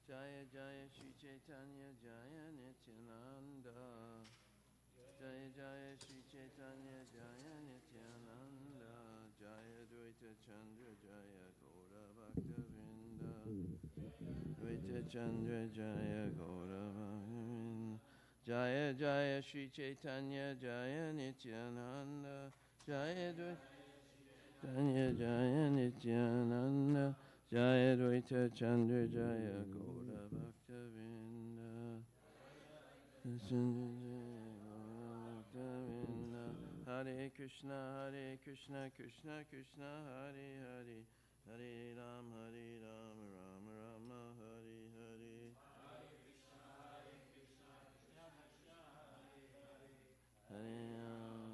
Jaya Jaya Shri Chaitanya Jaya Nityananda. Jaya Jaya Shri Chaitanya Jaya Nityananda. Jaya Dvaita Chandra Jaya Gaura Bhaktavinda. Dvaita Chandra Jaya Gaura Bhaktavinda. Jaya Jaya Shri Chaitanya Jaya Nityananda. Jaya Dvaita Jaya Jaya Nityananda. Jaya Dvaita Chandra Jaya Gaura Bhaktavinda. Hare Krishna, Krishna Krishna, Hare Hare, Hare Ram, Ram Rama, Hare Hare. Hare Ram,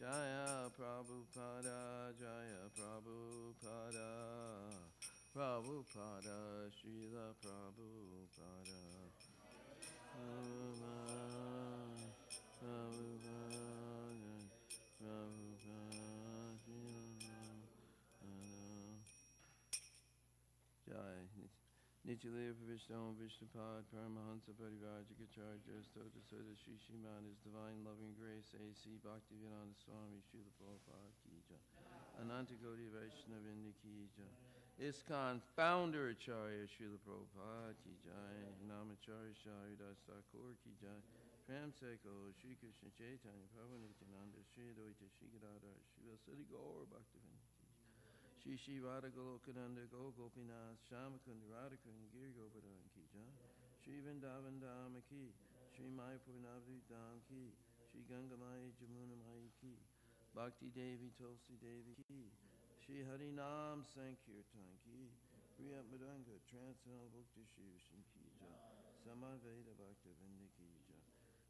Jaya Prabhupada, Jaya Prabhupada, Prabhupada, Srila Prabhupada. Prabhupada, Prabhupada, Prabhupada, Srila Prabhupada. Jai. Nityalaya Vishnu Vishnupad Paramahansa Parivajikacharya Stota Soda Shri Shriman His Divine Loving Grace A.C. Bhaktivedanta Swami Srila Prabhupada Ki Jai. Ananta Gaudiya Vaishnavindi Ki Jai. ISKCON Founder Acharya Srila Prabhupada Ki Jai. Namacharya Sharidas Thakur Ki Jai. Prem Seko Shri Krishna Chaitanya Prabhu Nityananda Shri Advaita Shri Gadadhar Shri Vasudhi Gaur Bhaktivedanta Shri Shri Radha Golokananda Go Gopinath Shyamakunda Radhakunda Giri Govardhan Ki Jai. Shri Vrindavan Dham Ki. Shri Mayapur Navadvip Dham Ki. Shri Gangamaya Jamuna Maya Ki. Bhakti Devi Tulsi Devi Ki. Shri Harinam Sankirtan Ki. Priyat Madanga Transcendental Bhakti Shri Vishnu Ki Jai. Samaveda Bhaktavinda Ki Jai.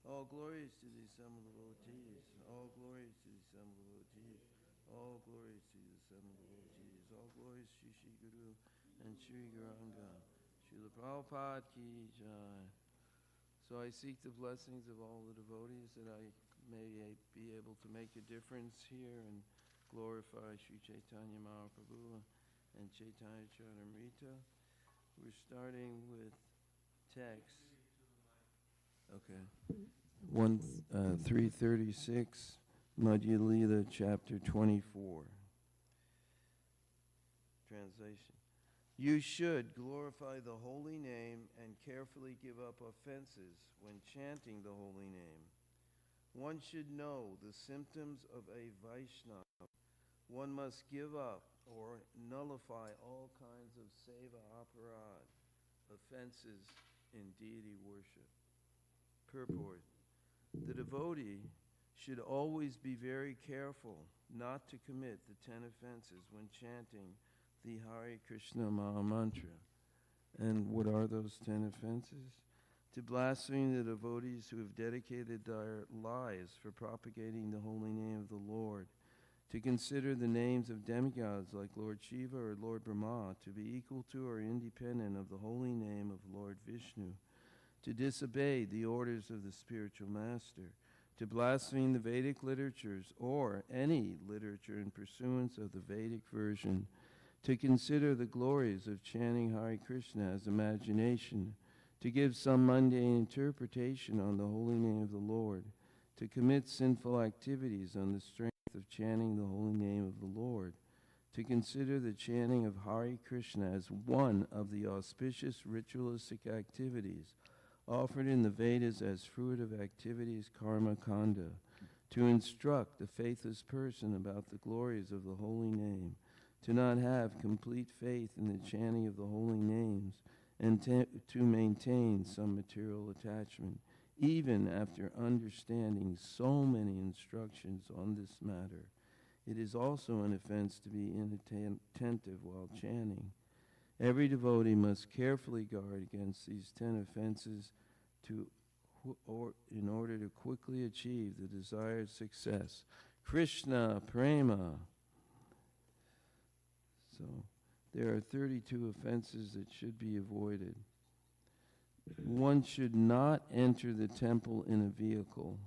All glories to the assembled devotees. All glories to the assembled devotees. All glories to the assembled devotees. All glories to Shri Guru and Shri Gauranga. Srila Prabhupada Ki Jai. So I seek the blessings of all the devotees that I may be able to make a difference here and glorify Sri Chaitanya Mahaprabhu and Chaitanya Charitamrita. We're starting with text. Okay. 336. Madhya Lila, chapter 24. Translation. You should glorify the holy name and carefully give up offenses when chanting the holy name. One should know the symptoms of a Vaishnava. One must give up or nullify all kinds of seva aparad, offenses in deity worship. Purport. The devotee should always be very careful not to commit the 10 offenses when chanting the Hare Krishna Maha Mantra. And what are those 10 offenses? To blaspheme the devotees who have dedicated their lives for propagating the holy name of the Lord. To consider the names of demigods like Lord Shiva or Lord Brahma to be equal to or independent of the holy name of Lord Vishnu. To disobey the orders of the spiritual master. To blaspheme the Vedic literatures or any literature in pursuance of the Vedic version, to consider the glories of chanting Hare Krishna as imagination, to give some mundane interpretation on the holy name of the Lord, to commit sinful activities on the strength of chanting the holy name of the Lord, to consider the chanting of Hare Krishna as one of the auspicious ritualistic activities offered in the Vedas as fruitive activities, karma kanda, to instruct the faithless person about the glories of the holy name, to not have complete faith in the chanting of the holy names, and to maintain some material attachment, even after understanding so many instructions on this matter. It is also an offense to be inattentive while chanting. Every devotee must carefully guard against these 10 offenses in order to quickly achieve the desired success. Krishna Prema. So there are 32 offenses that should be avoided. One should not enter the temple in a vehicle.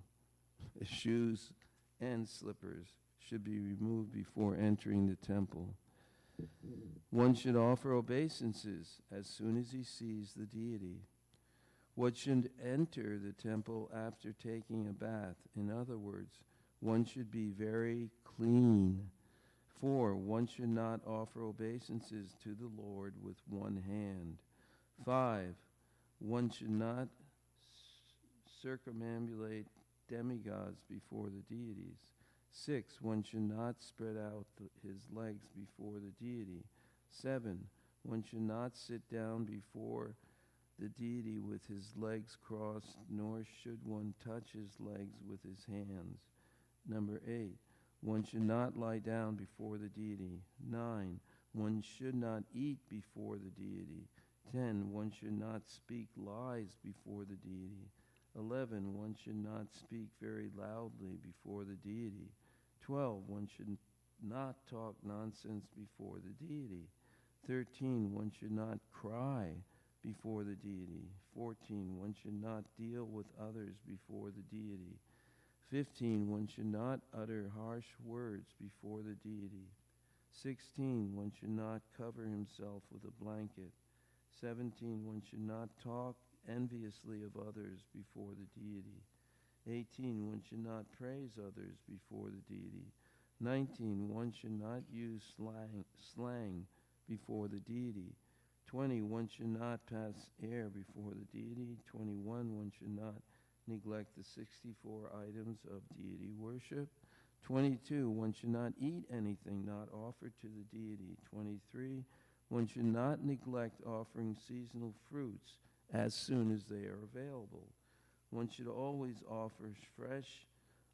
Shoes and slippers should be removed before entering the temple. One should offer obeisances as soon as he sees the deity. One should enter the temple after taking a bath. In other words, one should be very clean. 4, one should not offer obeisances to the Lord with one hand. 5, one should not circumambulate demigods before the deities. 6, one should not spread out his legs before the deity. 7, one should not sit down before the deity with his legs crossed, nor should one touch his legs with his hands. Number 8, one should not lie down before the deity. 9, one should not eat before the deity. 10, one should not speak lies before the deity. 11, one should not speak very loudly before the deity. 12, one should not talk nonsense before the deity. 13, one should not cry before the deity. 14, one should not deal with others before the deity. 15, one should not utter harsh words before the deity. 16, one should not cover himself with a blanket. 17, one should not talk enviously of others before the deity. 18, one should not praise others before the deity. 19, one should not use slang before the deity. 20, one should not pass air before the deity. 21, one should not neglect the 64 items of deity worship. 22, one should not eat anything not offered to the deity. 23, one should not neglect offering seasonal fruits as soon as they are available. One should always offer fresh,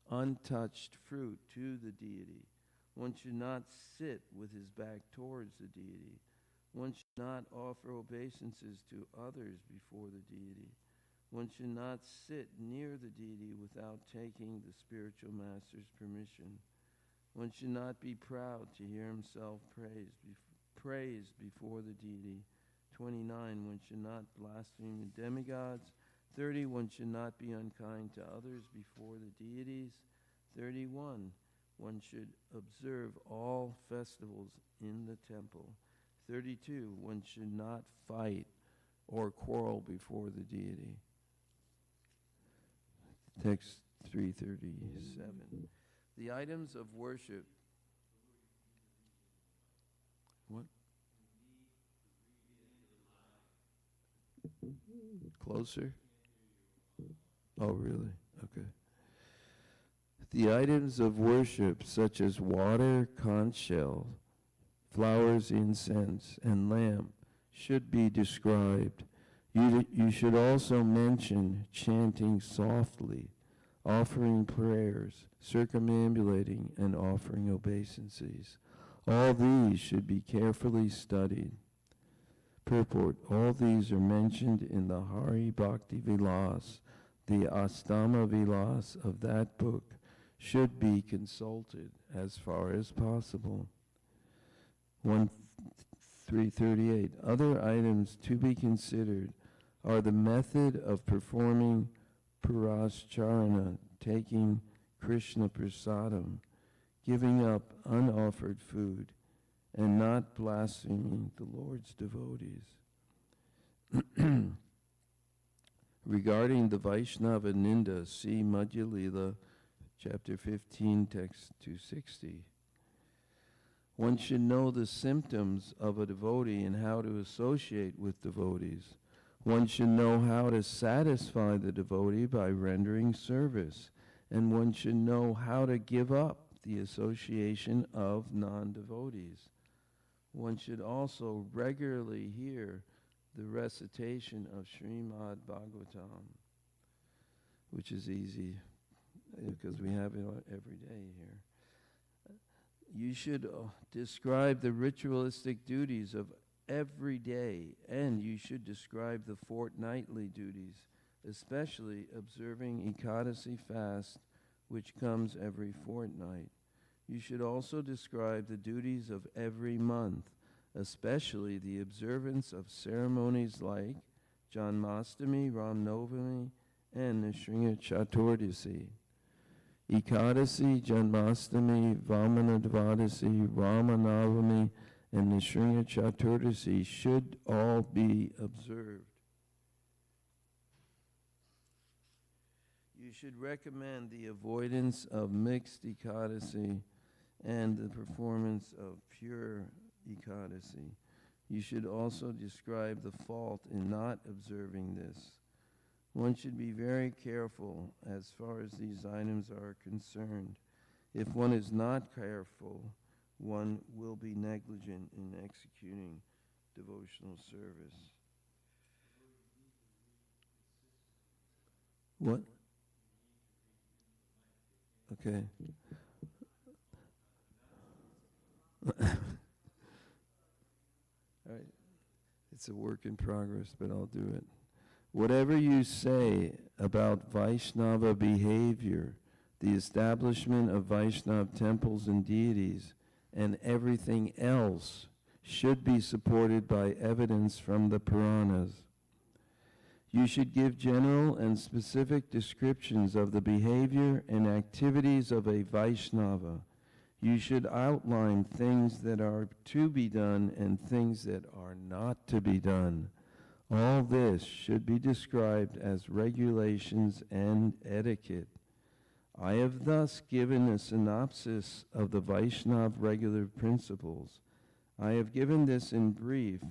untouched fruit to the deity. One should not sit with his back towards the deity. One should not offer obeisances to others before the deity. One should not sit near the deity without taking the spiritual master's permission. One should not be proud to hear himself praised before the deity. 29, one should not blaspheme the demigods. 30, one should not be unkind to others before the deities. 31, one should observe all festivals in the temple. 32, one should not fight or quarrel before the deity. Text 337. The items of worship. What? Closer? Oh, really? Okay. The items of worship, such as water, conch shell, flowers, incense, and lamp, should be described. You should also mention chanting softly, offering prayers, circumambulating, and offering obeisances. All these should be carefully studied. Purport: all these are mentioned in the Hari Bhakti Vilas. The Astama Vilas of that book should be consulted as far as possible. 338. Other items to be considered are the method of performing Purascharana, taking Krishna Prasadam, giving up unoffered food, and not blaspheming the Lord's devotees. Regarding the Vaishnava Ninda, see Madhya Lila, chapter 15, text 260. One should know the symptoms of a devotee and how to associate with devotees. One should know how to satisfy the devotee by rendering service, and one should know how to give up the association of non-devotees. One should also regularly hear the recitation of Srimad Bhagavatam, which is easy because we have it every day here. You should describe the ritualistic duties of every day, and you should describe the fortnightly duties, especially observing Ekadasi fast, which comes every fortnight. You should also describe the duties of every month, especially the observance of ceremonies like Janmastami, Ram Navami, and Nishringa Chaturdasi. Ekadasi, Janmastami, Vamana Dvadasi, Ramanavami, and Nishringa Chaturdasi should all be observed. You should recommend the avoidance of mixed Ekadasi and the performance of pure Ekadasi. You should also describe the fault in not observing this. One should be very careful as far as these items are concerned. If one is not careful, one will be negligent in executing devotional service. What? Okay. All right. It's a work in progress, but I'll do it. Whatever you say about Vaishnava behavior, the establishment of Vaishnava temples and deities, and everything else should be supported by evidence from the Puranas. You should give general and specific descriptions of the behavior and activities of a Vaishnava. You should outline things that are to be done and things that are not to be done. All this should be described as regulations and etiquette. I have thus given a synopsis of the Vaishnava regular principles. I have given this in brief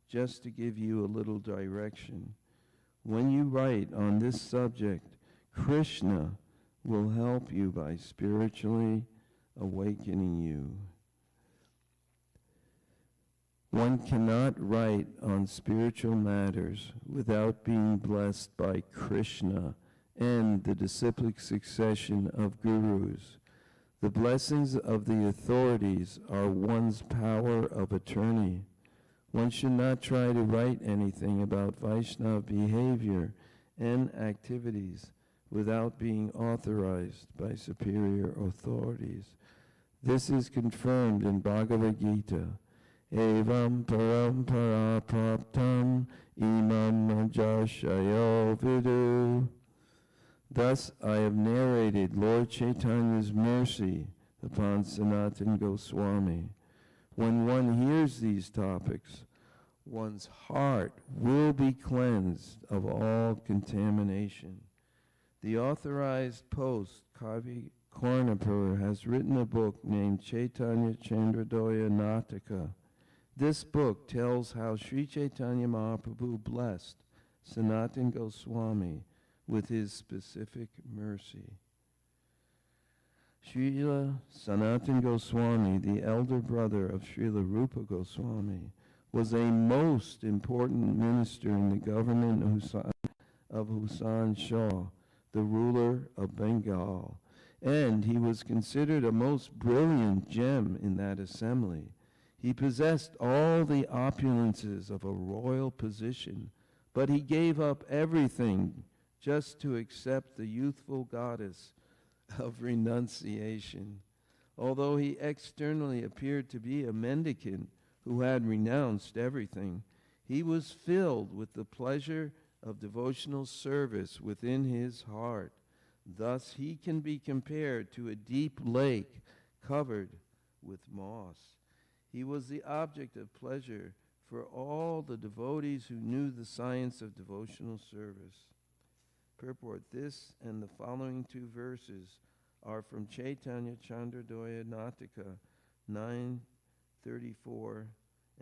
just to give you a little direction. When you write on this subject, Krishna will help you by spiritually awakening you. One cannot write on spiritual matters without being blessed by Krishna and the disciplic succession of gurus. The blessings of the authorities are one's power of attorney. One should not try to write anything about Vaishnava behavior and activities without being authorized by superior authorities. This is confirmed in Bhagavad Gita. Evam parampara praptam imam majashayo vidu. Thus I have narrated Lord Chaitanya's mercy upon Sanatana Goswami. When one hears these topics, one's heart will be cleansed of all contamination. The authorized post, Kavi Karnapur, has written a book named Chaitanya Chandradoya Nataka. This book tells how Sri Chaitanya Mahaprabhu blessed Sanatana Goswami with his specific mercy. Srila Sanatana Goswami, the elder brother of Srila Rupa Goswami, was a most important minister in the government of Husain Shah, the ruler of Bengal, and he was considered a most brilliant gem in that assembly. He possessed all the opulences of a royal position, but he gave up everything just to accept the youthful goddess of renunciation. Although he externally appeared to be a mendicant who had renounced everything, he was filled with the pleasure of devotional service within his heart. Thus he can be compared to a deep lake covered with moss. He was the object of pleasure for all the devotees who knew the science of devotional service. Purport: this and the following two verses are from Chaitanya Chandradoya Nataka 9:34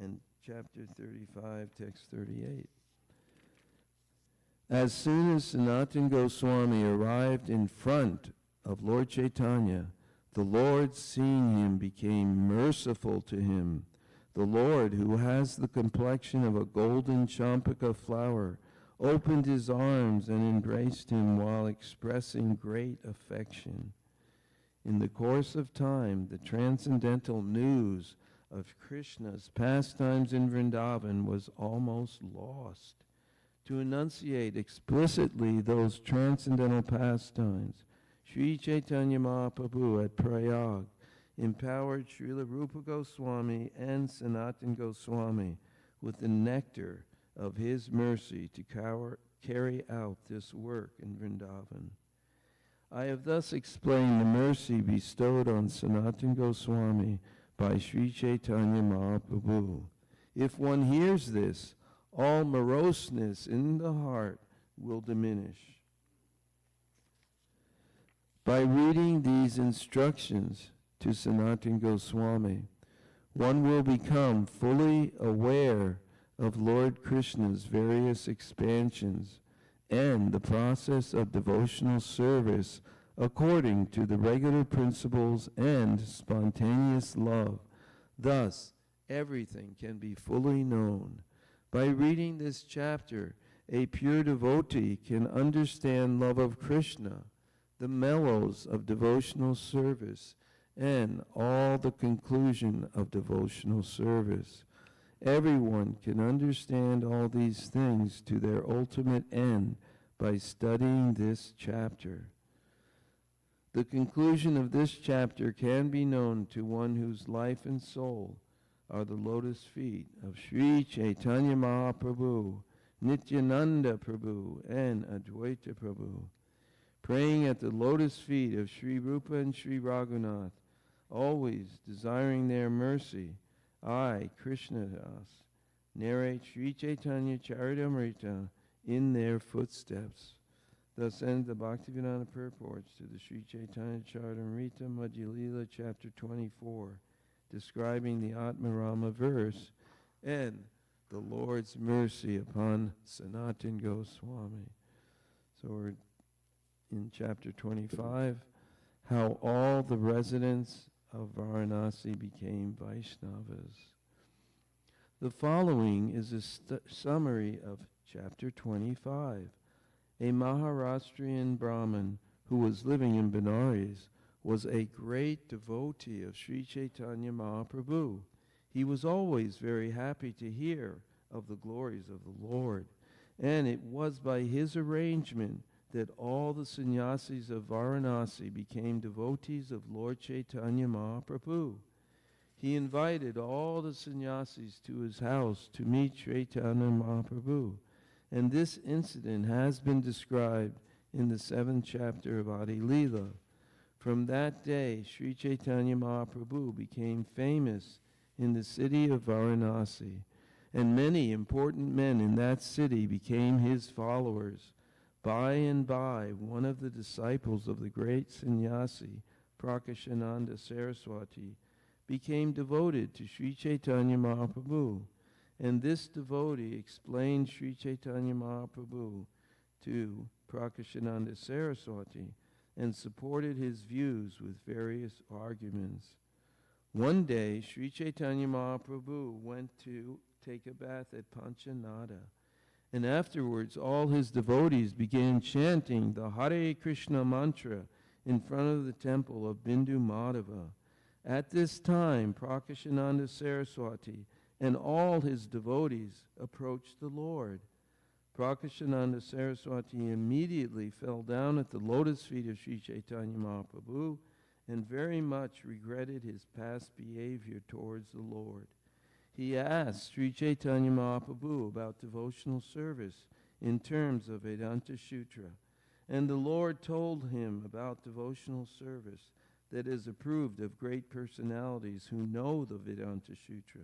and chapter 35, text 38. As soon as Sanatana Goswami arrived in front of Lord Chaitanya, the Lord, seeing him, became merciful to him. The Lord, who has the complexion of a golden champaka flower, opened his arms and embraced him while expressing great affection. In the course of time, the transcendental news of Krishna's pastimes in Vrindavan was almost lost. To enunciate explicitly those transcendental pastimes, Sri Chaitanya Mahaprabhu at Prayag empowered Srila Rupa Goswami and Sanatana Goswami with the nectar of his mercy to carry out this work in Vrindavan. I have thus explained the mercy bestowed on Sanatana Goswami by Sri Chaitanya Mahaprabhu. If one hears this, all moroseness in the heart will diminish. By reading these instructions to Sanatana Goswami, one will become fully aware of Lord Krishna's various expansions and the process of devotional service according to the regular principles and spontaneous love. Thus, everything can be fully known. By reading this chapter, a pure devotee can understand love of Krishna, the mellows of devotional service, and all the conclusion of devotional service. Everyone can understand all these things to their ultimate end by studying this chapter. The conclusion of this chapter can be known to one whose life and soul are the lotus feet of Sri Chaitanya Mahaprabhu, Nityananda Prabhu, and Advaita Prabhu. Praying at the lotus feet of Sri Rupa and Sri Raghunath, always desiring their mercy, I, Krishnadas, narrate Sri Chaitanya Charitamrita in their footsteps. Thus ends the Bhaktivedanta purports to the Sri Chaitanya Charitamrita Madhya Lila chapter 24, describing the Atmarama verse and the Lord's mercy upon Sanatana Goswami. So we're in chapter 25, how all the residents of Varanasi became Vaishnavas. The following is a summary of chapter 25. A Maharashtrian Brahmin who was living in Benares was a great devotee of Sri Chaitanya Mahaprabhu. He was always very happy to hear of the glories of the Lord, and it was by his arrangement that all the sannyasis of Varanasi became devotees of Lord Chaitanya Mahaprabhu. He invited all the sannyasis to his house to meet Chaitanya Mahaprabhu, and this incident has been described in the 7th chapter of Adi Lila. From that day, Sri Chaitanya Mahaprabhu became famous in the city of Varanasi, and many important men in that city became his followers. By and by, one of the disciples of the great sannyasi, Prakashananda Saraswati, became devoted to Sri Chaitanya Mahaprabhu, and this devotee explained Sri Chaitanya Mahaprabhu to Prakashananda Saraswati and supported his views with various arguments. One day, Sri Chaitanya Mahaprabhu went to take a bath at Panchanada, and afterwards all his devotees began chanting the Hare Krishna mantra in front of the temple of Bindu Madhava. At this time, Prakashananda Saraswati and all his devotees approached the Lord. Prakashananda Saraswati immediately fell down at the lotus feet of Sri Chaitanya Mahaprabhu and very much regretted his past behavior towards the Lord. He asked Sri Chaitanya Mahaprabhu about devotional service in terms of Vedanta Sutra, and the Lord told him about devotional service that is approved of great personalities who know the Vedanta Sutra.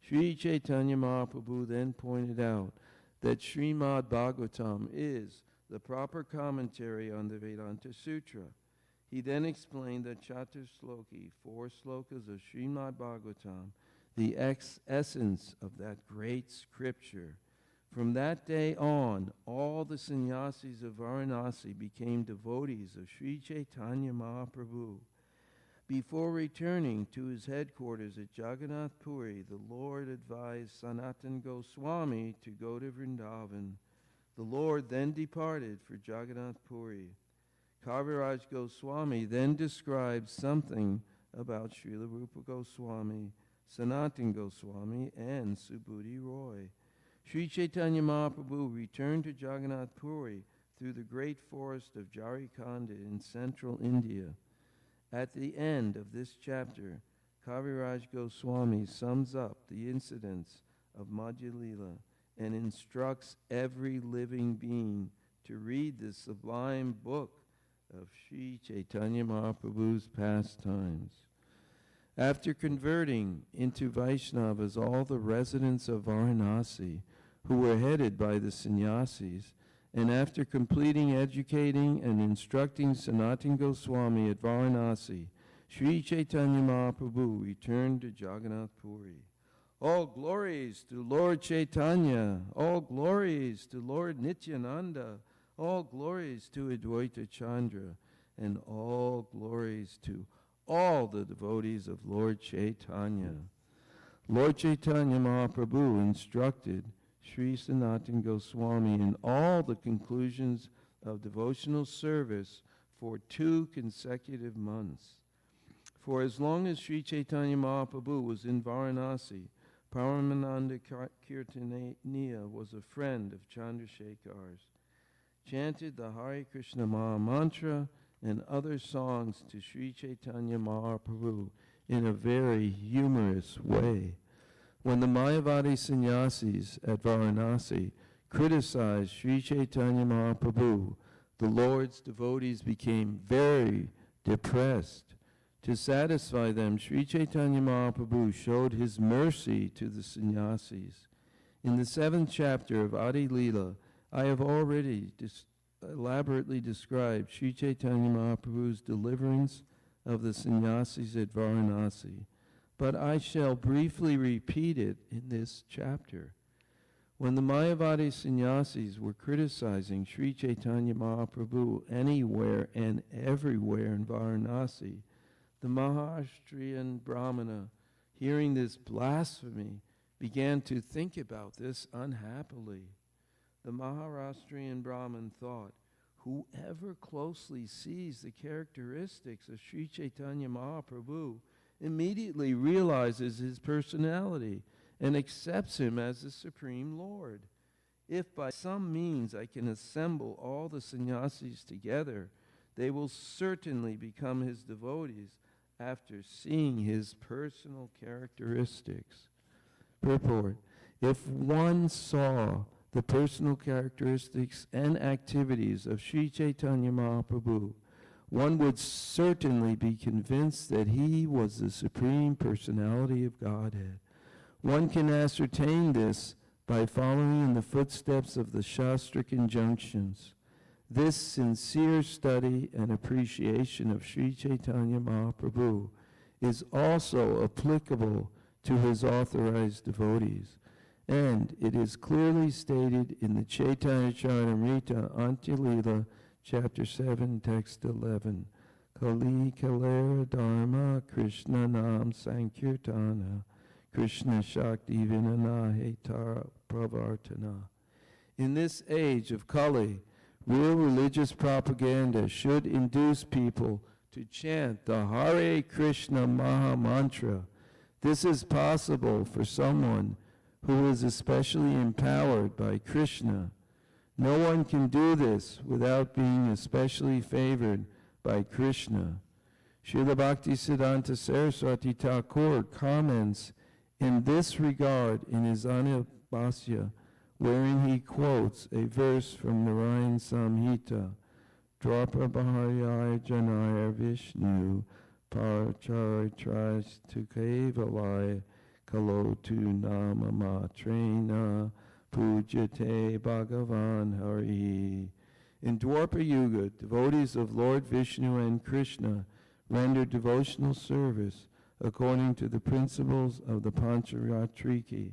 Sri Chaitanya Mahaprabhu then pointed out that Srimad Bhagavatam is the proper commentary on the Vedanta Sutra. He then explained that Chatusloki, 4 slokas of Srimad Bhagavatam, the essence of that great scripture. From that day on, all the sannyasis of Varanasi became devotees of Sri Chaitanya Mahaprabhu. Before returning to his headquarters at Jagannath Puri, the Lord advised Sanatana Goswami to go to Vrindavan. The Lord then departed for Jagannath Puri. Kaviraj Goswami then describes something about Srila Rupa Goswami, Sanatana Goswami, and Subhuti Roy. Sri Chaitanya Mahaprabhu returned to Jagannath Puri through the great forest of Jharkhand in central India. At the end of this chapter, Kaviraj Goswami sums up the incidents of Madhya Lila and instructs every living being to read this sublime book of Sri Chaitanya Mahaprabhu's pastimes. After converting into Vaishnavas all the residents of Varanasi, who were headed by the sannyasis, and after completing educating and instructing Sanatana Goswami at Varanasi, Sri Chaitanya Mahaprabhu returned to Jagannath Puri. All glories to Lord Chaitanya, all glories to Lord Nityananda, all glories to Advaita Chandra, and all glories to all the devotees of Lord Chaitanya. Lord Chaitanya Mahaprabhu instructed Sri Sanatana Goswami in all the conclusions of devotional service for 2 consecutive months. For as long as Sri Chaitanya Mahaprabhu was in Varanasi, Paramananda Kirtaniya was a friend of Chandrasekhar's, chanted the Hare Krishna Maha Mantra and other songs to Sri Chaitanya Mahaprabhu in a very humorous way. When the Mayavadi sannyasis at Varanasi criticized Sri Chaitanya Mahaprabhu, the Lord's devotees became very depressed. To satisfy them, Sri Chaitanya Mahaprabhu showed his mercy to the sannyasis. In the 7th chapter of Adi Lila, I have already elaborately described Sri Chaitanya Mahaprabhu's deliverance of the sannyasis at Varanasi, but I shall briefly repeat it in this chapter. When the Mayavadi sannyasis were criticizing Sri Chaitanya Mahaprabhu anywhere and everywhere in Varanasi, the Maharashtrian Brahmana, hearing this blasphemy, began to think about this unhappily. The Maharashtrian Brahmin thought, whoever closely sees the characteristics of Sri Chaitanya Mahaprabhu immediately realizes his personality and accepts him as the Supreme Lord. If by some means I can assemble all the sannyasis together, they will certainly become his devotees after seeing his personal characteristics. Purport: if one saw the personal characteristics and activities of Sri Chaitanya Mahaprabhu, one would certainly be convinced that he was the Supreme Personality of Godhead. One can ascertain this by following in the footsteps of the Shastric injunctions. This sincere study and appreciation of Sri Chaitanya Mahaprabhu is also applicable to his authorized devotees, and it is clearly stated in the Chaitanya Charitamrita Antya-lila, chapter 7, text 11. Kali Kalera Dharma Krishna Nam Sankirtana Krishna Shakti Vinana Hetara Pravartana. In this age of Kali, real religious propaganda should induce people to chant the Hare Krishna Maha Mantra. This is possible for someone who is especially empowered by Krishna. No one can do this without being especially favored by Krishna. Srila Bhaktisiddhanta Saraswati Thakur comments in this regard in his Anubhasya, wherein he quotes a verse from Narayan Samhita, Drapa Bharyaya Janaya Vishnu Paracharitrash Tukevalaya Kalotu Nama Matrena Pujate Bhagavan Hari. In Dwapara Yuga, devotees of Lord Vishnu and Krishna rendered devotional service according to the principles of the Pancharatriki.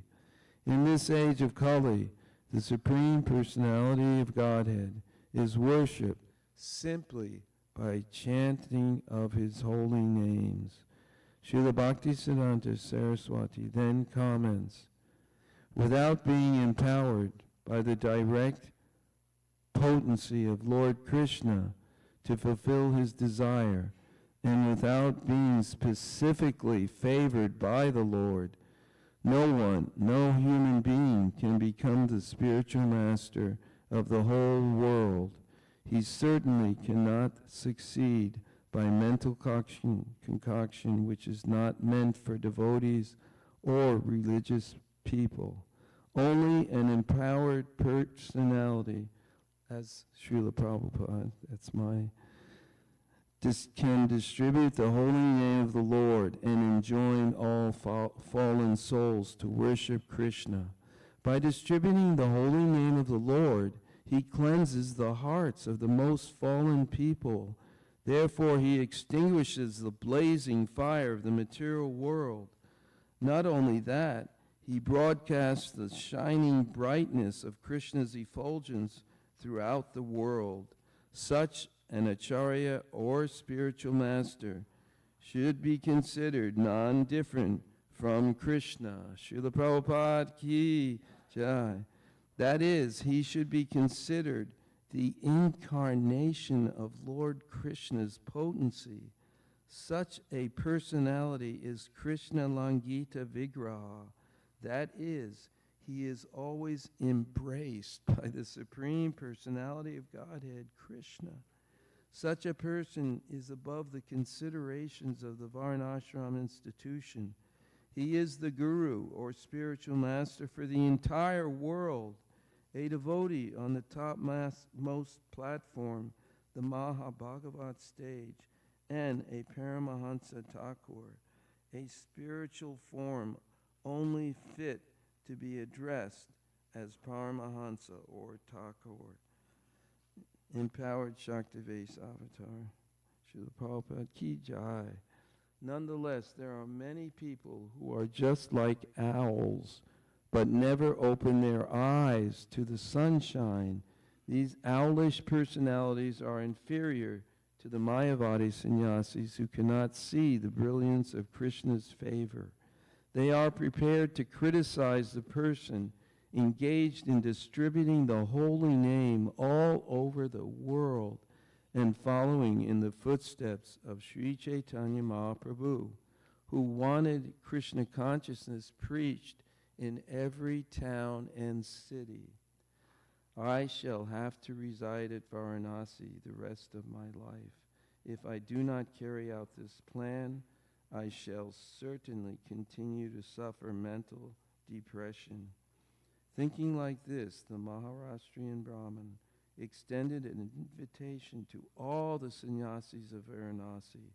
In this age of Kali, the Supreme Personality of Godhead is worshipped simply by chanting of his holy names. Srila Bhaktisiddhanta Saraswati then comments, without being empowered by the direct potency of Lord Krishna to fulfill his desire, and without being specifically favored by the Lord, no one, no human being can become the spiritual master of the whole world. He certainly cannot succeed by mental concoction which is not meant for devotees or religious people. Only an empowered personality, as Srila Prabhupada, that's my, can distribute the holy name of the Lord and enjoin all fallen souls to worship Krishna. By distributing the holy name of the Lord, he cleanses the hearts of the most fallen people. Therefore, he extinguishes the blazing fire of the material world. Not only that, he broadcasts the shining brightness of Krishna's effulgence throughout the world. Such an acharya or spiritual master should be considered non-different from Krishna. Srila Prabhupada ki jai. That is, he should be considered the incarnation of Lord Krishna's potency. Such a personality is Krishna Langita Vigraha. That is, he is always embraced by the Supreme Personality of Godhead, Krishna. Such a person is above the considerations of the Varnashram institution. He is the guru or spiritual master for the entire world, a devotee on the topmost platform, the Mahabhagavat stage, and a Paramahansa Thakur, a spiritual form only fit to be addressed as Paramahansa or Thakur. Empowered Shaktives Avatar, Srila Prabhupada ki jai. Nonetheless, there are many people who are just like owls, but never open their eyes to the sunshine. These owlish personalities are inferior to the Mayavadi sannyasis who cannot see the brilliance of Krishna's favor. They are prepared to criticize the person engaged in distributing the holy name all over the world and following in the footsteps of Sri Chaitanya Mahaprabhu, who wanted Krishna consciousness preached in every town and city. I shall have to reside at Varanasi the rest of my life. If I do not carry out this plan, I shall certainly continue to suffer mental depression. Thinking like this, the Maharashtrian Brahmin extended an invitation to all the sannyasis of Varanasi.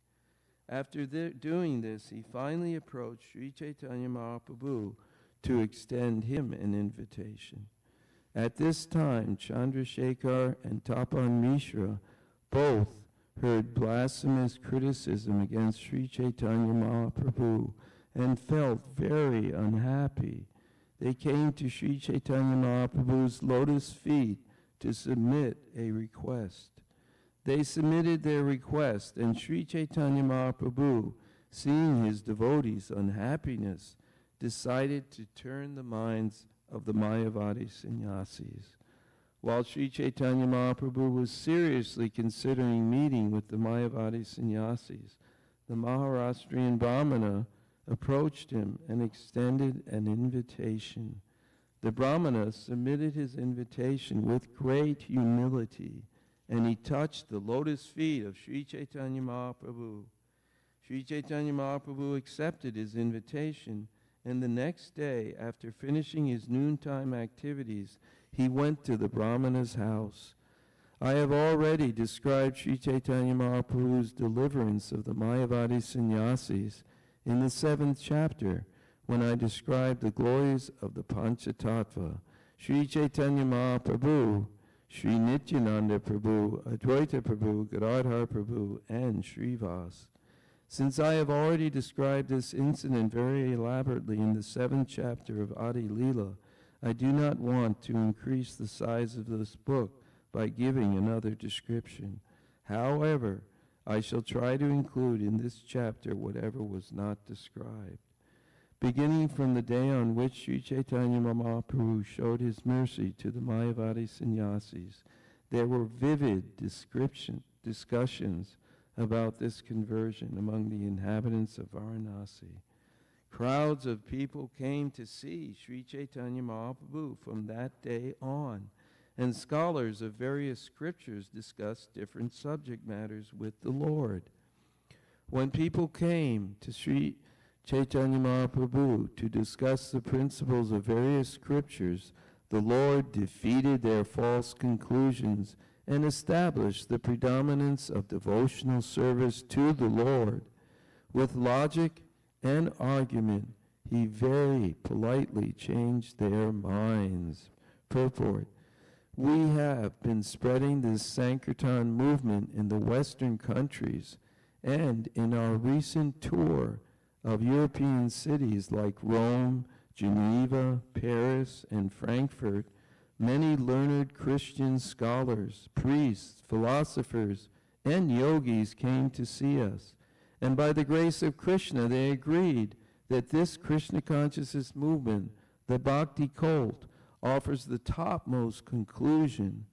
After doing this, he finally approached Sri Chaitanya Mahaprabhu to extend him an invitation. At this time, Chandrasekhar and Tapan Mishra both heard blasphemous criticism against Sri Chaitanya Mahaprabhu and felt very unhappy. They came to Sri Chaitanya Mahaprabhu's lotus feet to submit a request. They submitted their request, and Sri Chaitanya Mahaprabhu, seeing his devotees' unhappiness, decided to turn the minds of the Mayavadi sannyasis. While Sri Chaitanya Mahaprabhu was seriously considering meeting with the Mayavadi sannyasis, the Maharashtrian Brahmana approached him and extended an invitation. The Brahmana submitted his invitation with great humility, and he touched the lotus feet of Sri Chaitanya Mahaprabhu. Sri Chaitanya Mahaprabhu accepted his invitation, and the next day, after finishing his noontime activities, he went to the Brahmana's house. I have already described Sri Chaitanya Mahaprabhu's deliverance of the Mayavadi sannyasis in the 7th chapter, when I described the glories of the Panchatattva, Sri Chaitanya Mahaprabhu, Sri Nityananda Prabhu, Advaita Prabhu, Gadadhar Prabhu, and Srivas. Since I have already described this incident very elaborately in the 7th chapter of Adi Lila, I do not want to increase the size of this book by giving another description. However, I shall try to include in this chapter whatever was not described. Beginning from the day on which Sri Chaitanya Mahaprabhu showed his mercy to the Mayavadi sannyasis, there were vivid discussions about this conversion among the inhabitants of Varanasi. Crowds of people came to see Sri Chaitanya Mahaprabhu from that day on, and scholars of various scriptures discussed different subject matters with the Lord. When people came to Sri Chaitanya Mahaprabhu to discuss the principles of various scriptures, the Lord defeated their false conclusions and established the predominance of devotional service to the Lord. With logic and argument, he very politely changed their minds. Purport. We have been spreading this Sankirtan movement in the Western countries, and in our recent tour of European cities like Rome, Geneva, Paris, and Frankfurt, many learned Christian scholars, priests, philosophers, and yogis came to see us. And by the grace of Krishna, they agreed that this Krishna consciousness movement, the Bhakti cult, offers the topmost conclusion.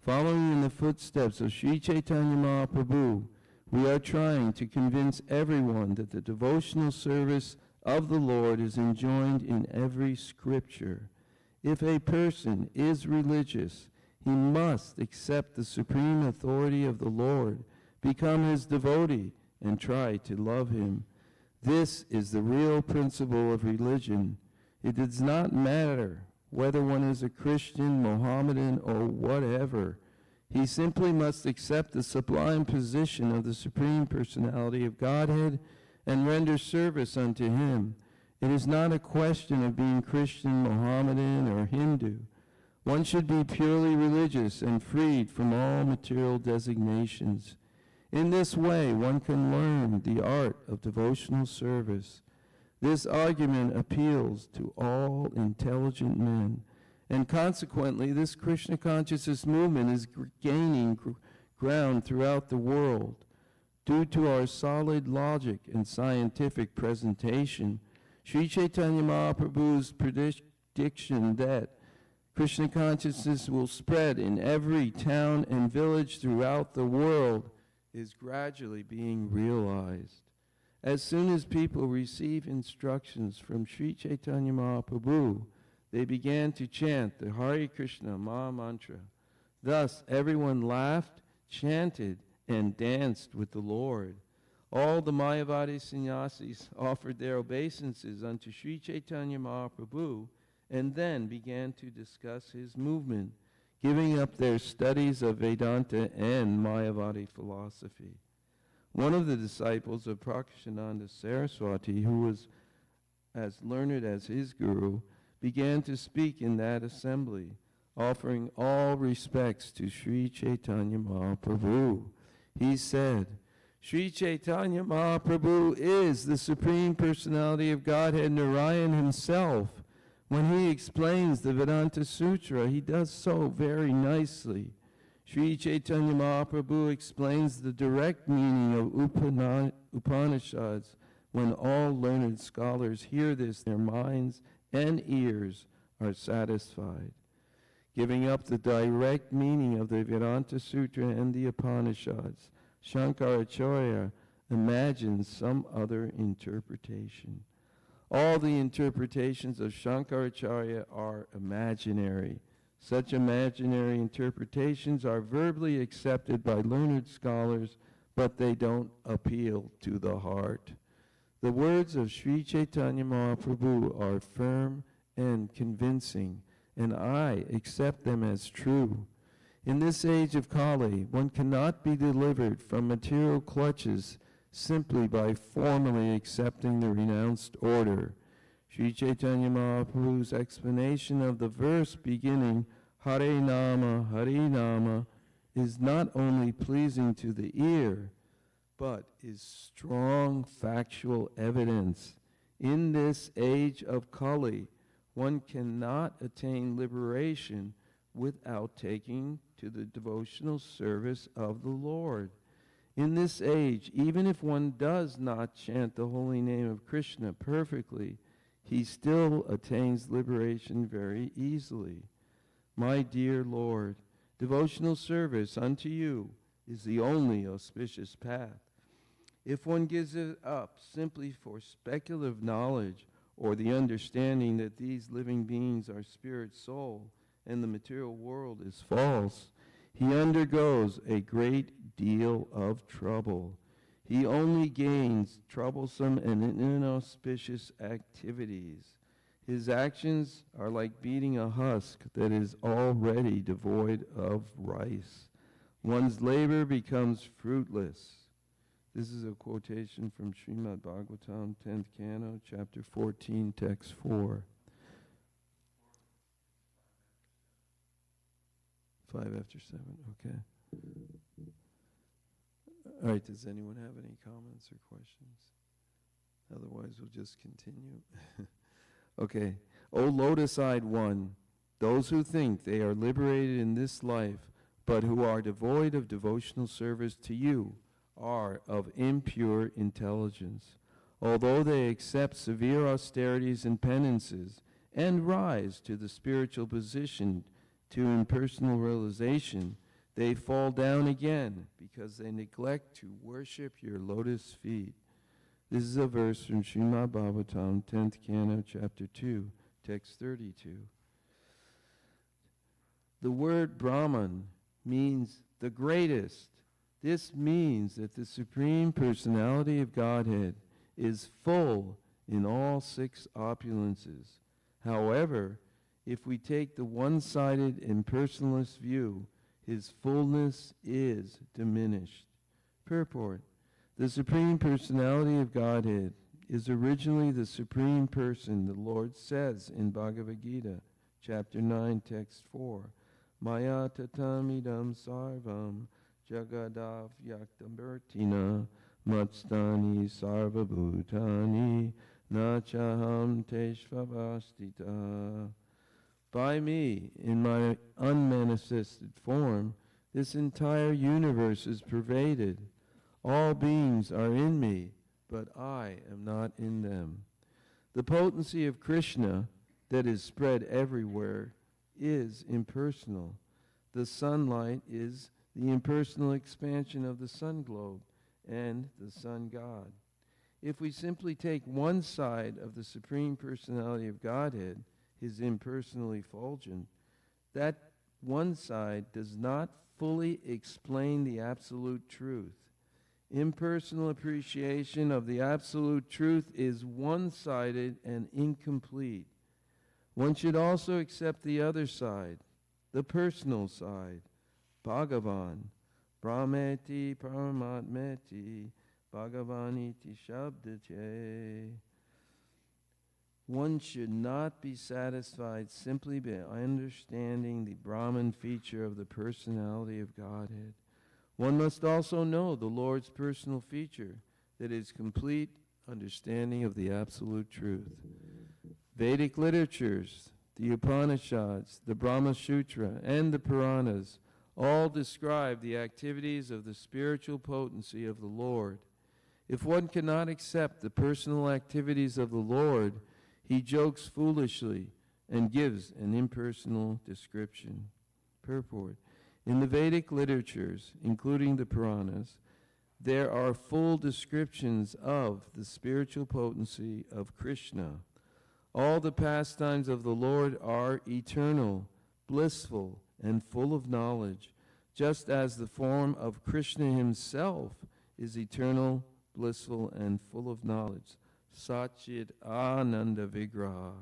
Following in the footsteps of Sri Chaitanya Mahaprabhu, we are trying to convince everyone that the devotional service of the Lord is enjoined in every scripture. If a person is religious, he must accept the supreme authority of the Lord, become his devotee, and try to love him. This is the real principle of religion. It does not matter whether one is a Christian, Mohammedan, or whatever. He simply must accept the sublime position of the Supreme Personality of Godhead and render service unto him. It is not a question of being Christian, Mohammedan, or Hindu. One should be purely religious and freed from all material designations. In this way, one can learn the art of devotional service. This argument appeals to all intelligent men, and consequently, this Krishna consciousness movement is gaining ground throughout the world. Due to our solid logic and scientific presentation, Sri Chaitanya Mahaprabhu's prediction that Krishna consciousness will spread in every town and village throughout the world is gradually being realized. As soon as people receive instructions from Sri Chaitanya Mahaprabhu, they began to chant the Hare Krishna Maha Mantra. Thus, everyone laughed, chanted, and danced with the Lord. All the Mayavadi sannyasis offered their obeisances unto Sri Chaitanya Mahaprabhu and then began to discuss his movement, giving up their studies of Vedanta and Mayavadi philosophy. One of the disciples of Prakashananda Saraswati, who was as learned as his guru, began to speak in that assembly, offering all respects to Sri Chaitanya Mahaprabhu. He said, Sri Chaitanya Mahaprabhu is the Supreme Personality of Godhead, Narayan himself. When he explains the Vedanta Sutra, he does so very nicely. Sri Chaitanya Mahaprabhu explains the direct meaning of Upanishads. When all learned scholars hear this, their minds and ears are satisfied. Giving up the direct meaning of the Vedanta Sutra and the Upanishads, Shankaracharya imagines some other interpretation. All the interpretations of Shankaracharya are imaginary. Such imaginary interpretations are verbally accepted by learned scholars, but they don't appeal to the heart. The words of Sri Chaitanya Mahaprabhu are firm and convincing, and I accept them as true. In this age of Kali, one cannot be delivered from material clutches simply by formally accepting the renounced order. Sri Chaitanya Mahaprabhu's explanation of the verse beginning Hare Nama, is not only pleasing to the ear, but is strong factual evidence. In this age of Kali, one cannot attain liberation without taking to the devotional service of the Lord. In this age, even if one does not chant the holy name of Krishna perfectly, he still attains liberation very easily. My dear Lord, devotional service unto you is the only auspicious path. If one gives it up simply for speculative knowledge or the understanding that these living beings are spirit soul and the material world is false, he undergoes a great deal of trouble. He only gains troublesome and inauspicious activities. His actions are like beating a husk that is already devoid of rice. One's labor becomes fruitless. This is a quotation from Srimad Bhagavatam, 10th Canto, chapter 14, text 4. 5 after 7, okay. All right, does anyone have any comments or questions? Otherwise, we'll just continue. Okay. O lotus-eyed one, those who think they are liberated in this life, but who are devoid of devotional service to you, are of impure intelligence. Although they accept severe austerities and penances, and rise to the spiritual position to impersonal realization, they fall down again because they neglect to worship your lotus feet. This is a verse from Srimad Bhagavatam, 10th Canto, chapter 2, text 32. The word Brahman means the greatest. This means that the Supreme Personality of Godhead is full in all 6 opulences. However, if we take the one-sided impersonalist view, his fullness is diminished. Purport. The Supreme Personality of Godhead is originally the Supreme Person, the Lord says in Bhagavad Gita, chapter 9, text 4. Maya tatamidam sarvam jagadav yaktambertina matstani sarvabhutani nachaham teshvavastita. By me, in my unmanifested form, this entire universe is pervaded. All beings are in me, but I am not in them. The potency of Krishna that is spread everywhere is impersonal. The sunlight is the impersonal expansion of the sun globe and the sun god. If we simply take one side of the Supreme Personality of Godhead, his impersonal effulgent, that one side does not fully explain the absolute truth. Impersonal appreciation of the absolute truth is one-sided and incomplete. One should also accept the other side, the personal side, Bhagavan, Brahmeti Paramatmeti, Bhagavaniti Shabdache. One should not be satisfied simply by understanding the Brahman feature of the personality of Godhead. One must also know the Lord's personal feature, that is complete understanding of the absolute truth. Vedic literatures, the Upanishads, the Brahma Sutra, and the Puranas all describe the activities of the spiritual potency of the Lord. If one cannot accept the personal activities of the Lord, he jokes foolishly and gives an impersonal description. Purport. In the Vedic literatures, including the Puranas, there are full descriptions of the spiritual potency of Krishna. All the pastimes of the Lord are eternal, blissful, and full of knowledge, just as the form of Krishna himself is eternal, blissful, and full of knowledge. Satchit Ananda Vigraha.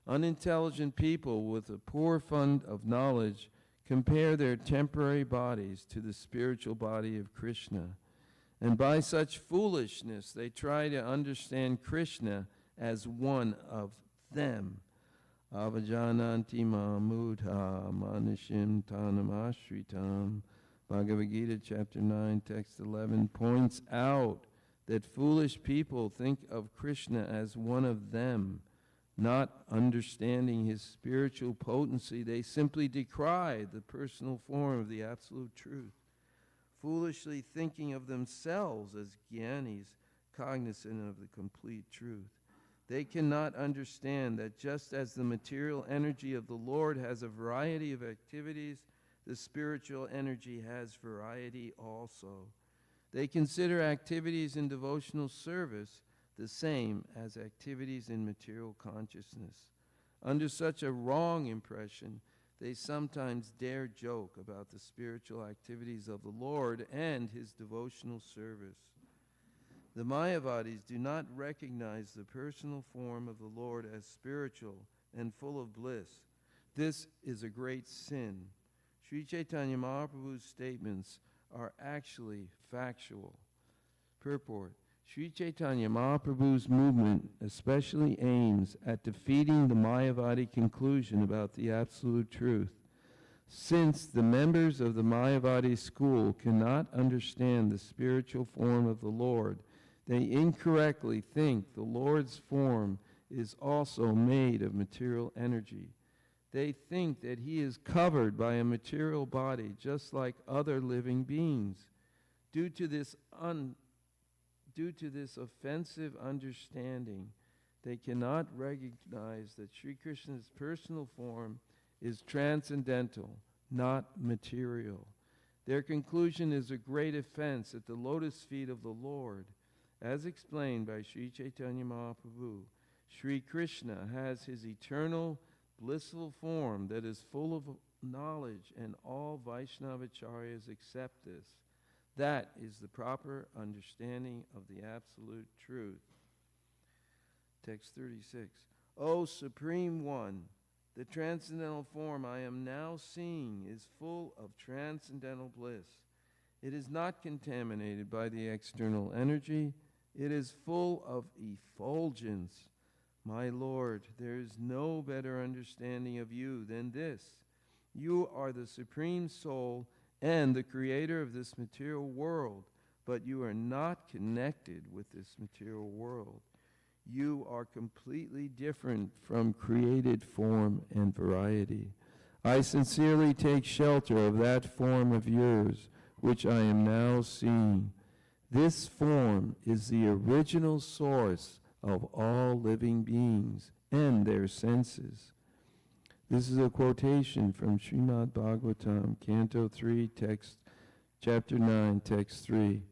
Unintelligent people with a poor fund of knowledge compare their temporary bodies to the spiritual body of Krishna. And by such foolishness, they try to understand Krishna as one of them. Avajananti mamudha manishim tanamashritam. Bhagavad Gita chapter 9, text 11 points out that foolish people think of Krishna as one of them. Not understanding his spiritual potency, they simply decry the personal form of the absolute truth, foolishly thinking of themselves as jnanis, cognizant of the complete truth. They cannot understand that just as the material energy of the Lord has a variety of activities, the spiritual energy has variety also. They consider activities in devotional service the same as activities in material consciousness. Under such a wrong impression, they sometimes dare joke about the spiritual activities of the Lord and his devotional service. The Mayavadis do not recognize the personal form of the Lord as spiritual and full of bliss. This is a great sin. Sri Chaitanya Mahaprabhu's statements are actually factual. Purport. Sri Chaitanya Mahaprabhu's movement especially aims at defeating the Mayavadi conclusion about the absolute truth. Since the members of the Mayavadi school cannot understand the spiritual form of the Lord, they incorrectly think the Lord's form is also made of material energy. They think that he is covered by a material body just like other living beings. Due to this offensive understanding, they cannot recognize that Sri Krishna's personal form is transcendental, not material. Their conclusion is a great offense at the lotus feet of the Lord. As explained by Sri Chaitanya Mahaprabhu, Sri Krishna has his eternal, blissful form that is full of knowledge, and all Vaishnavacharyas accept this. That is the proper understanding of the absolute truth. Text 36. O Supreme One, the transcendental form I am now seeing is full of transcendental bliss. It is not contaminated by the external energy. It is full of effulgence. My Lord, there is no better understanding of you than this. You are the Supreme Soul and the creator of this material world, but you are not connected with this material world. You are completely different from created form and variety. I sincerely take shelter of that form of yours, which I am now seeing. This form is the original source of all living beings and their senses. This is a quotation from Srimad Bhagavatam, Canto 3, text, chapter 9, text 3.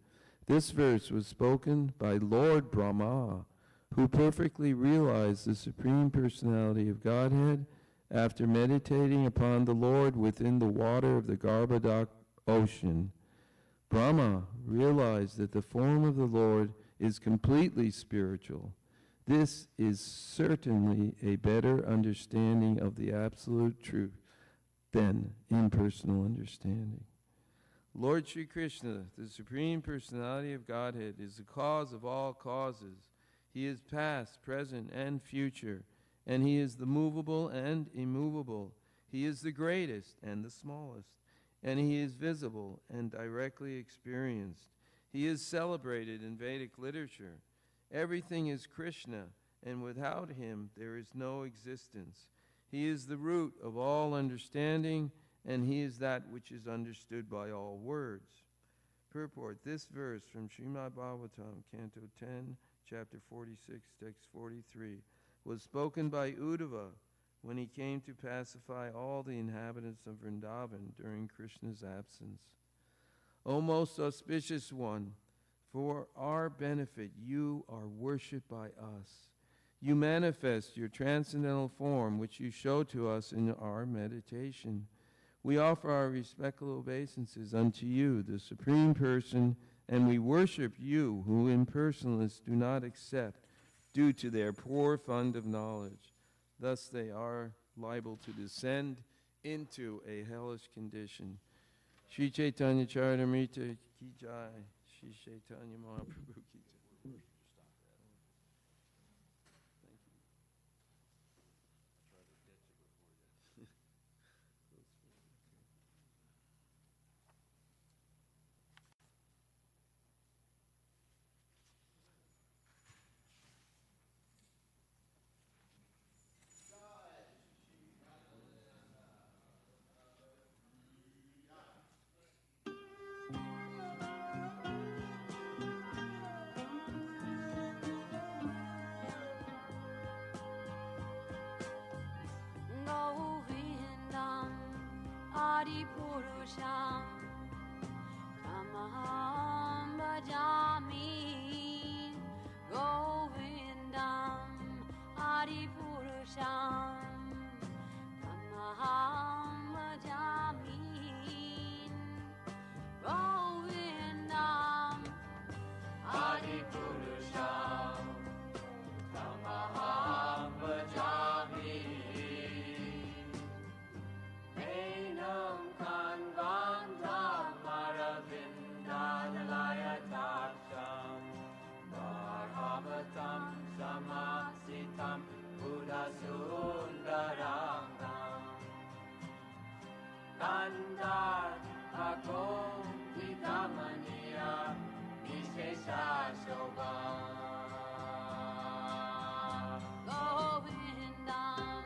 This verse was spoken by Lord Brahma, who perfectly realized the Supreme Personality of Godhead after meditating upon the Lord within the water of the Garbhodak ocean. Brahma realized that the form of the Lord is completely spiritual. This is certainly a better understanding of the absolute truth than impersonal understanding. Lord Sri Krishna, the Supreme Personality of Godhead, is the cause of all causes. He is past, present, and future, and he is the movable and immovable. He is the greatest and the smallest, and he is visible and directly experienced. He is celebrated in Vedic literature. Everything is Krishna, and without him there is no existence. He is the root of all understanding, and he is that which is understood by all words. Purport. This verse from Srimad Bhagavatam, Canto 10, chapter 46, text 43, was spoken by Uddhava when he came to pacify all the inhabitants of Vrindavan during Krishna's absence. O most auspicious one, for our benefit you are worshipped by us. You manifest your transcendental form, which you show to us in our meditation. We offer our respectful obeisances unto you, the Supreme Person, and we worship you, who impersonalists do not accept due to their poor fund of knowledge. Thus they are liable to descend into a hellish condition. Shri Chaitanya Charitamrita ki jai. Shri Chaitanya Mahaprabhu ki jai. Govindam Adipurusham Tamaham Bhajami. Govindam Adipurusham Tamaham Bhajami. Govindam Adipurusham Govindam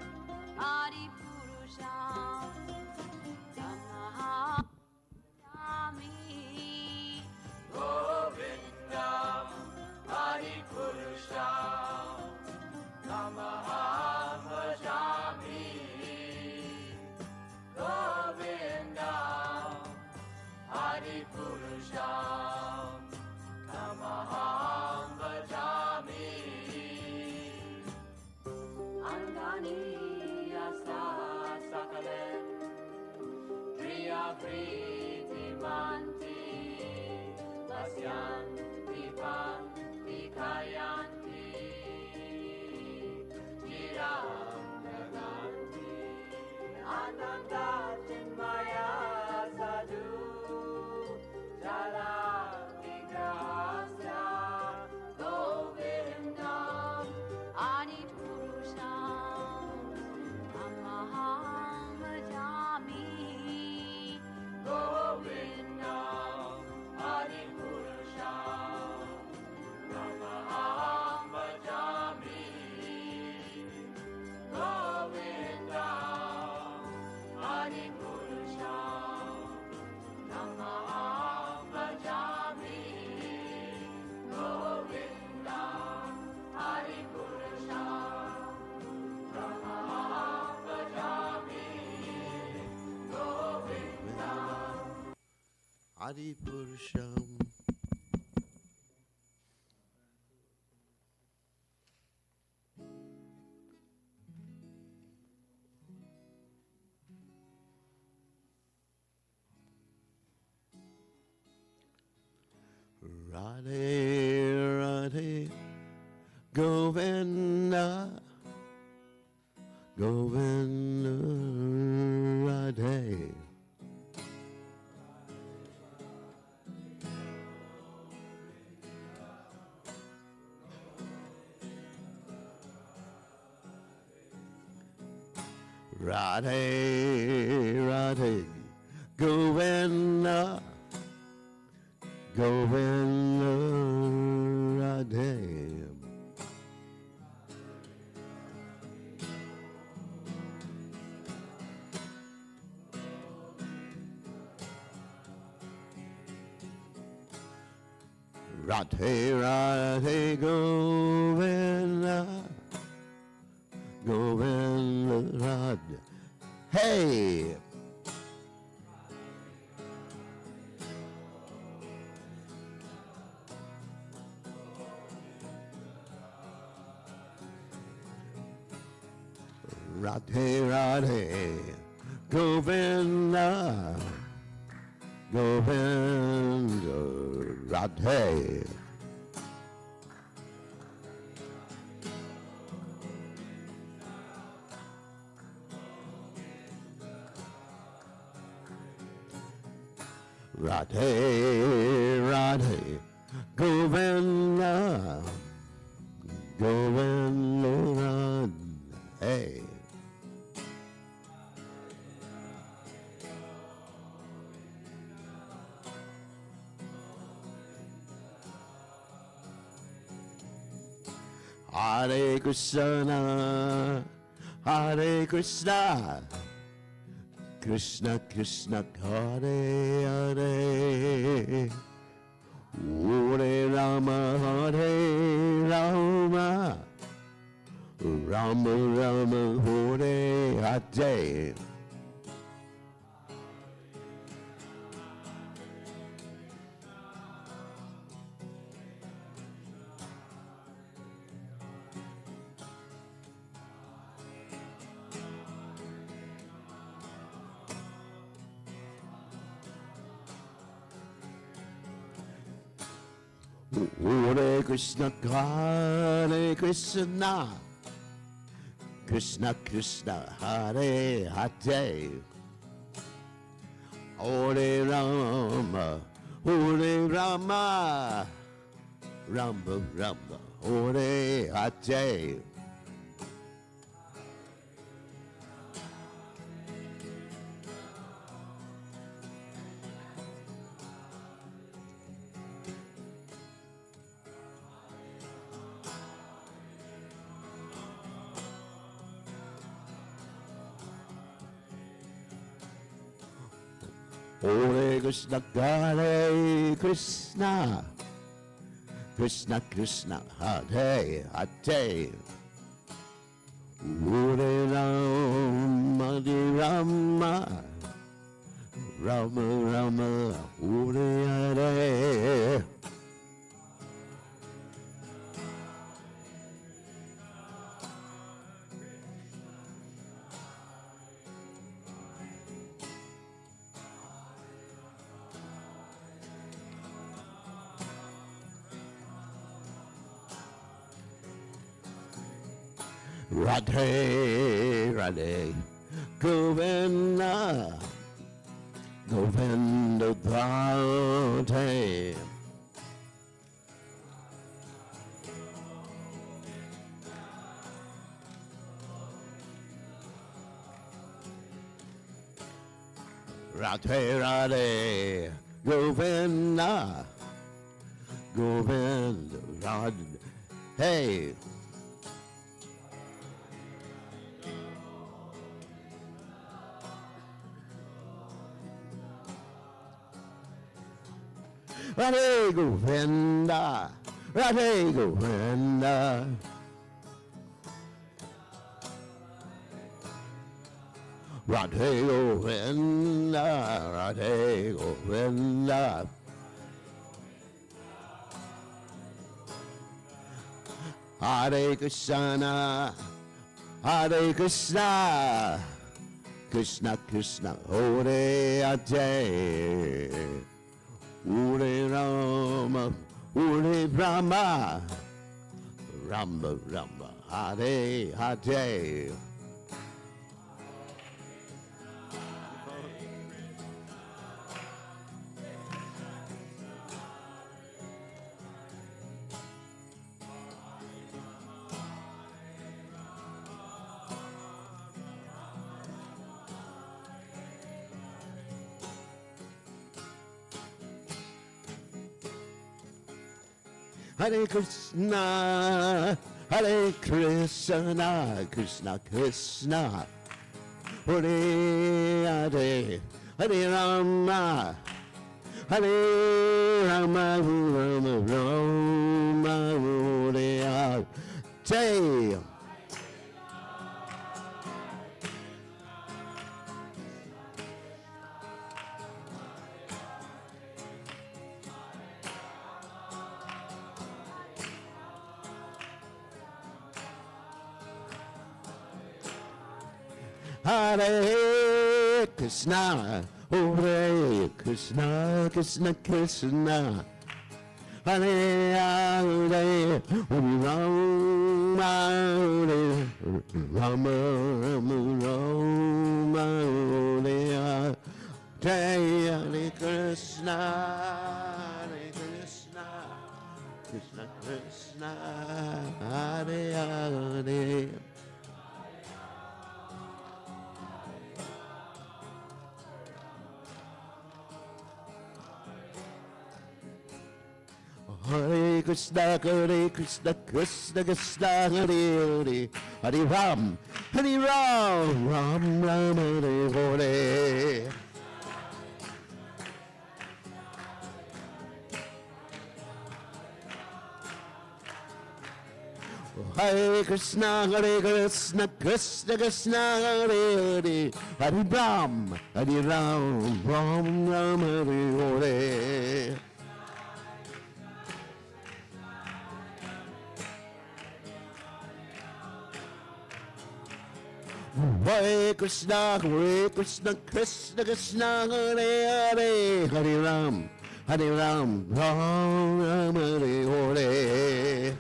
Adi Purusham Tamaham Yami Govindam Adi Purusham Tamaham Bhajami. Govindam Adi Purusham Tamaham Bhajami. Angani Asa Sakalem Priya Priti Manti Pasyanti Panti Kayanti Chiram Naganti Ananda Chinmaya Sadhu Jala Vigrahasya Govindam Adi Purusham Tamaham Bhajami Govindam Adi Purusham Tamaham Bhajami. Govindam Adi Purusham Tamaham Bhajami. Govindam Adi Purusham Tamaham Bhajami. Govindam Adi Purusham. Radhe, Radhe, Govinda, Govinda, Radhe. Radhe, Radhe, Govinda, Govinda, Radhe. Radhe, Radhe, Govinda, Govinda, Radhe. Hey! Radhe, Radhe, Govinda, Govinda, Radhe. Radhe, Radhe, Govinda, Govinda, Radhe. Hare Krishna, Hare Krishna, Krishna Krishna, Hare Hare, Hare Rama, Hare Rama, Rama Rama, Hare Hare. Hare Krishna, Hare Krishna, Krishna Krishna, Hare Hare, Hare Rama, Hare Rama, Rama Rama, Hare Hare. Hare Krishna, Hare Krishna, Krishna Krishna, Hare Hare. Hare Rama, Hare Rama, Rama Rama, Hare Hare. Radhe, Radhe, Govinda, Govinda Radhe. Radhe, Radhe, Govinda, Govinda Radhe. Radhe Govinda, Radhe Govinda. Radhe Govinda, Radhe Govinda. Hare Krishna, Hare Krishna, Krishna Krishna, Hare Hare. Hare Rama, Hare Rama, Rama Rama, Hare Hare. Hare Krishna, Hare Krishna, Krishna Krishna, Hare Hare, Hare Rama, Hare Rama, Rama Rama, Hare Hare. Hare Krishna, Hare Krishna, Krishna Krishna, Hare Hare, Rama, Rama, Rama, Hare Hare Krishna, Hare Krishna, Krishna Krishna, Hare Hare. Hare Krishna, Hare Krishna, Krishna Krishna, Hare Hare, Hare Ram, Hare Ram, Ram Ram, Hare Hare. Hare Krishna, Hare Krishna, Krishna Krishna, Hare Hare, Hare Ram, Hare Ram, Ram Ram, Hare Hare. Hare Krishna, Krishna Krishna, Hare Hare, Hare Ram, Ram Ram, Hare Hare.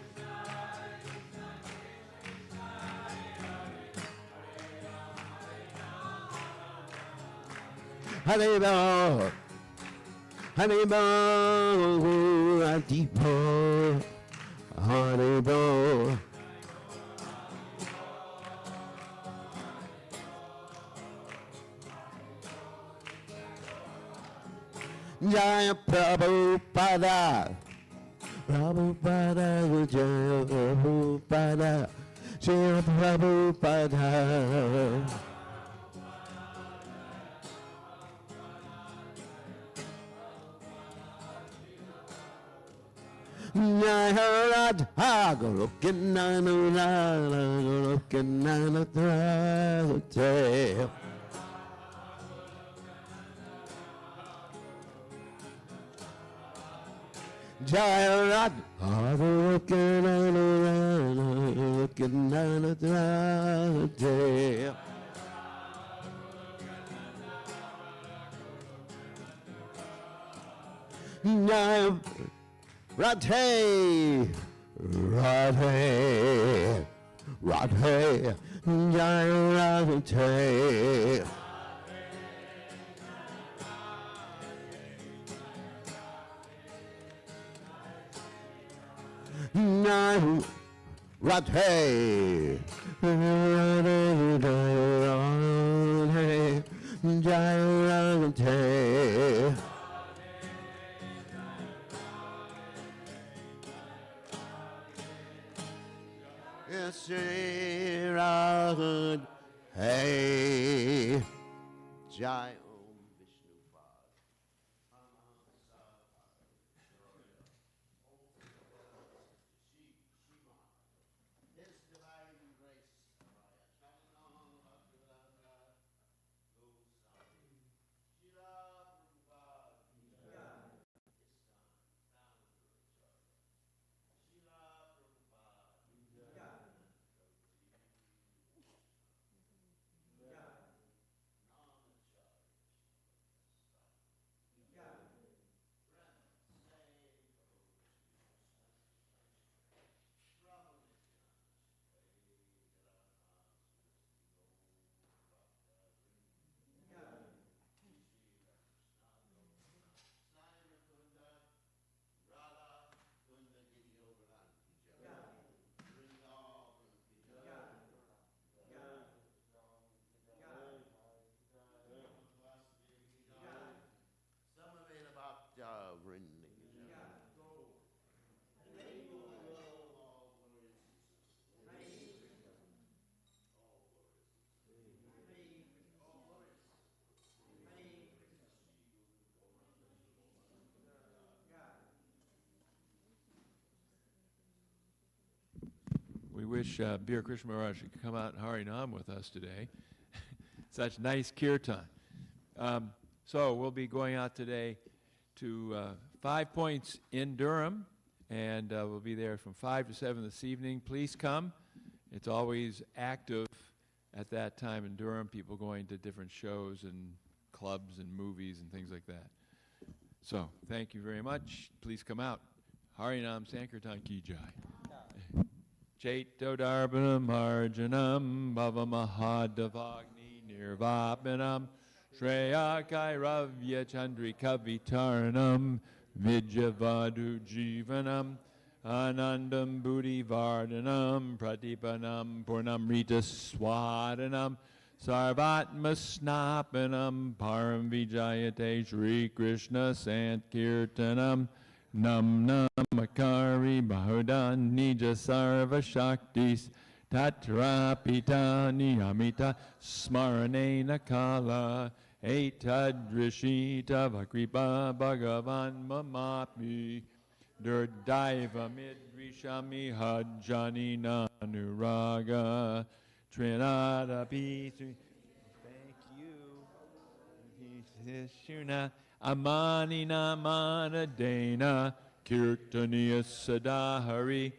Hare Ram, Hare Ram, Adipo, Hare Ram. Jaya Prabhupada, Prabhupada, Jaya Prabhupada, Jaya Prabhupada. Jaya Radha Gokinana Gokinana Radha. Jaya Radha Gokinana Radha. Jaya Radhe, Radhe, Radhe, Jaya Radhe. Jaya Radhe, Radhe, Jaya Radhe. Sri Radhe, Jai Om Vishnu Pad. His divine grace. We wish Bir Krishna Maharaj could come out and Harinam with us today. Such nice kirtan. So we'll be going out today to 5 Points in Durham, and we'll be there from 5 to 7 this evening. Please come. It's always active at that time in Durham, people going to different shows and clubs and movies and things like that. So thank you very much. Please come out. Harinam Sankirtan Ki Jai. Chaito Darbanam Arjanam Bhava Mahadavagni Nirvapanam Shreya Kairavya Chandrika Vitaranam Vijavadu Jivanam Anandam Buddhi Vardhanam Pratipanam Purnamrita Swadanam Sarvatma Snapanam Param Vijayate Shri Krishna Sankirtanam Nam Namakari Bahudan Nija Sarva Shaktis Tatra Pita Niyamita Smaranena Kala Etadrishita Vakripa Bhagavan Mamapi Durdaiva Midrishami Hajjani Nanuraga Trinada Pisu. Thank you. Shuna Amani Namana Dana Kirtaniya Sadahari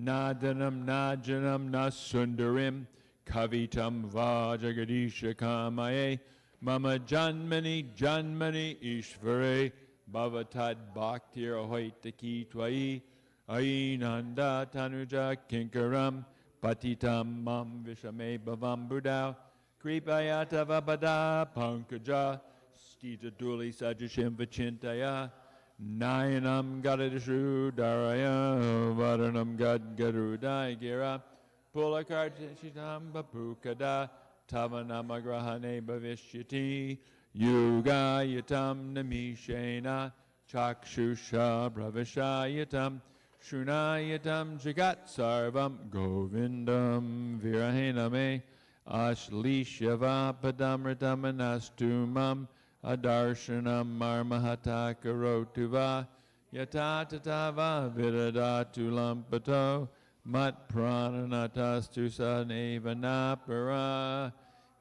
Nadanam Najanam Nasundarim Kavitam Vajagadisha Kamaye Mama Janmani Janmani Ishvare Bhavatad Bhaktir Ahoitaki Twai Ainanda Tanuja Kinkaram Patitam Mam Vishame Bhavam Budao Kripayata Vabada Pankaja Stita Duli Sajashim Vachintaya Nayanam Gadadashu Daraya Varanam Gad Garudai Gira Pulakartishitam Bapukada Tavanamagrahane Bhavishyati Yuga Yatam Namishena Chakshusha Bhavishayatam Shunayatam Jagat Sarvam Govindam Virahename Ashlishyava Padamritam Anastumam Adarshanam Marmahata Karotuva Yata tatava viradatu lampato mat prananatastu sanevanapara.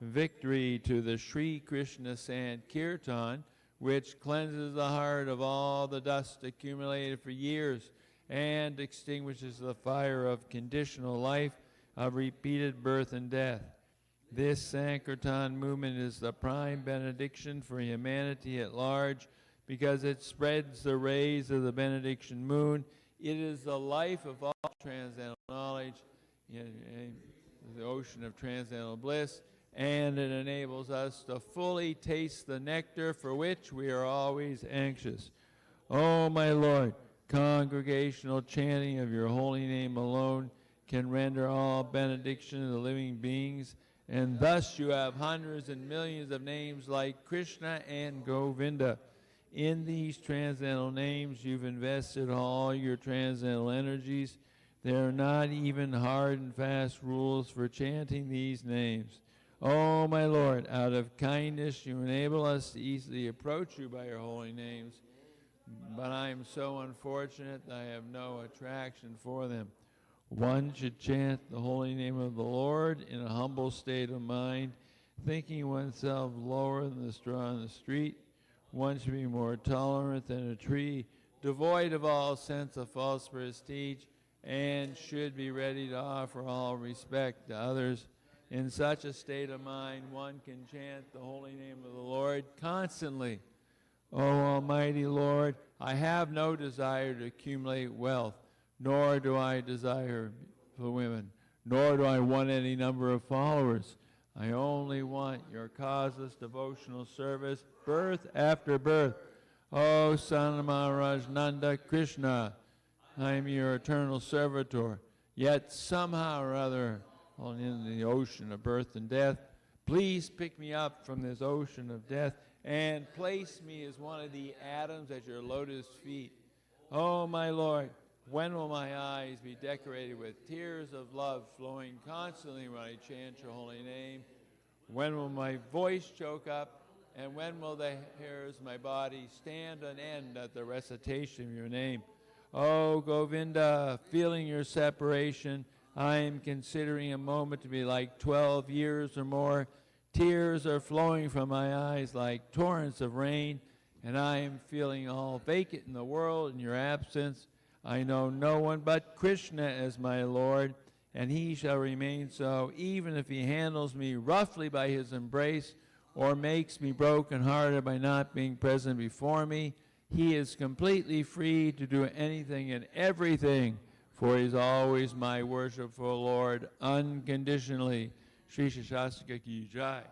Victory to the Sri Krishna Sankirtan, which cleanses the heart of all the dust accumulated for years and extinguishes the fire of conditional life, of repeated birth and death. This Sankirtan movement is the prime benediction for humanity at large because it spreads the rays of the benediction moon. It is the life of all transcendental knowledge, the ocean of transcendental bliss, and it enables us to fully taste the nectar for which we are always anxious. Oh, my Lord, congregational chanting of your holy name alone can render all benediction to the living beings, and thus you have hundreds and millions of names like Krishna and Govinda. In these transcendental names, you've invested all your transcendental energies. There are not even hard and fast rules for chanting these names. Oh, my Lord, out of kindness you enable us to easily approach you by your holy names, but I am so unfortunate that I have no attraction for them. One should chant the holy name of the Lord in a humble state of mind, thinking oneself lower than the straw on the street. One should be more tolerant than a tree, devoid of all sense of false prestige, and should be ready to offer all respect to others. In such a state of mind, one can chant the holy name of the Lord constantly. O Almighty Lord, I have no desire to accumulate wealth, nor do I desire for women, nor do I want any number of followers. I only want your causeless devotional service, birth after birth. O Son of Maharaj Nanda Krishna, I am your eternal servitor, yet somehow or other, in the ocean of birth and death, please pick me up from this ocean of death and place me as one of the atoms at your lotus feet. Oh, my Lord, when will my eyes be decorated with tears of love flowing constantly when I chant your holy name? When will my voice choke up? And when will the hairs of my body stand on end at the recitation of your name? Oh, Govinda, feeling your separation, I am considering a moment to be like 12 years or more. Tears are flowing from my eyes like torrents of rain, and I am feeling all vacant in the world in your absence. I know no one but Krishna as my Lord, and he shall remain so, even if he handles me roughly by his embrace or makes me broken-hearted by not being present before me. He is completely free to do anything and everything, for he is always my worshipful Lord, unconditionally. Shri Shastra Ki Jai.